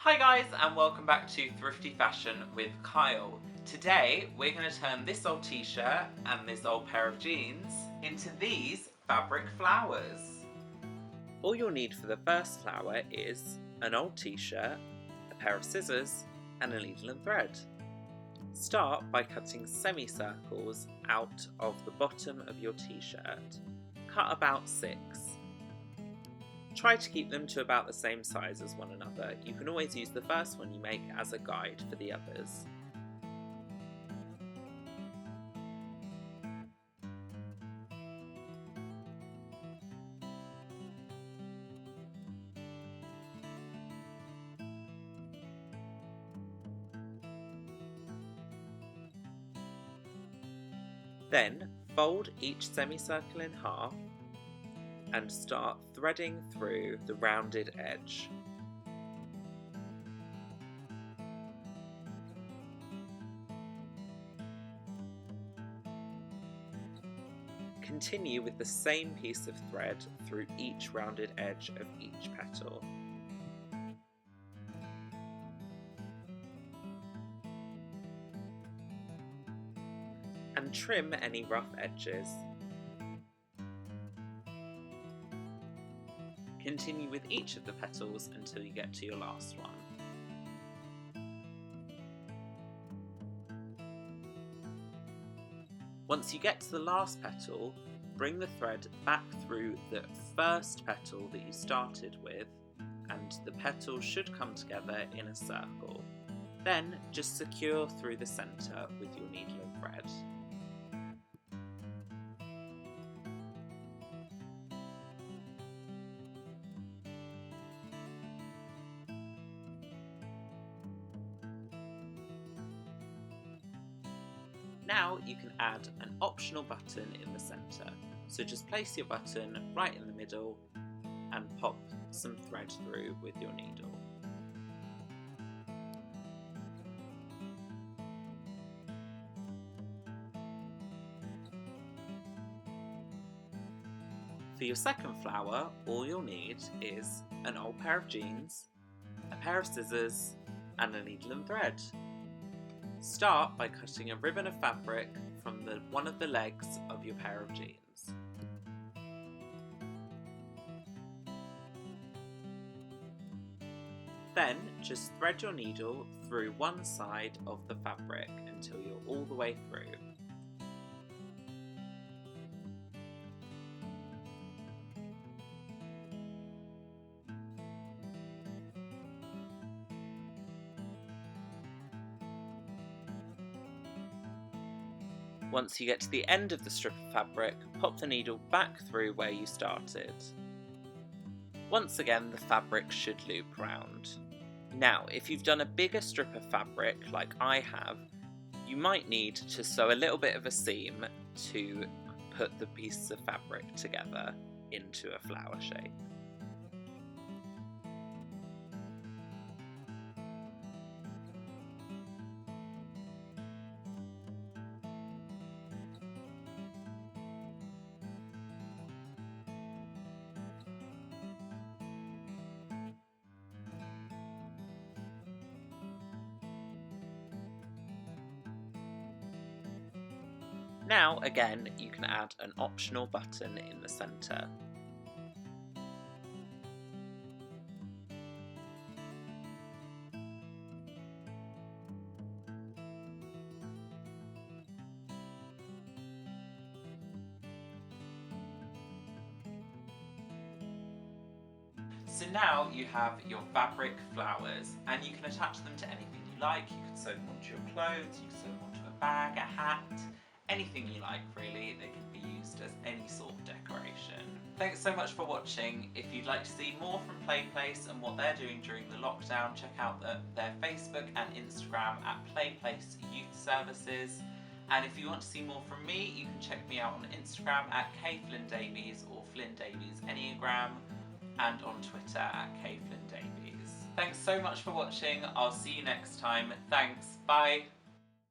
Hi guys, and welcome back to Thrifty Fashion with Kyle. Today we're going to turn this old t-shirt and this old pair of jeans into these fabric flowers. All you'll need for the first flower is an old t-shirt, a pair of scissors and a needle and thread. Start by cutting semicircles out of the bottom of your t-shirt. Cut about 6. Try to keep them to about the same size as one another. You can always use the first one you make as a guide for the others. Then fold each semicircle in half and start threading through the rounded edge. Continue with the same piece of thread through each rounded edge of each petal. And trim any rough edges. Continue with each of the petals until you get to your last one. Once you get to the last petal, bring the thread back through the first petal that you started with, and the petals should come together in a circle. Then just secure through the centre with your needle and thread. Now you can add an optional button in the centre, so just place your button right in the middle and pop some thread through with your needle. For your second flower, all you'll need is an old pair of jeans, a pair of scissors and a needle and thread. Start by cutting a ribbon of fabric from one of the legs of your pair of jeans. Then just thread your needle through one side of the fabric until you're all the way through. Once you get to the end of the strip of fabric, pop the needle back through where you started. Once again, the fabric should loop round. Now, if you've done a bigger strip of fabric like I have, you might need to sew a little bit of a seam to put the pieces of fabric together into a flower shape. Now, again, you can add an optional button in the centre. So now you have your fabric flowers, and you can attach them to anything you like. You can sew them onto your clothes, you can sew them onto a bag, a hat, anything you like really. They can be used as any sort of decoration. Thanks so much for watching. If you'd like to see more from Playplace and what they're doing during the lockdown, check out their Facebook and Instagram at Playplace Youth Services. And if you want to see more from me, you can check me out on Instagram at Flynn Davies or Flynn Davies Enneagram, and on Twitter at Flynn Davies. Thanks so much for watching. I'll see you next time. Thanks. Bye.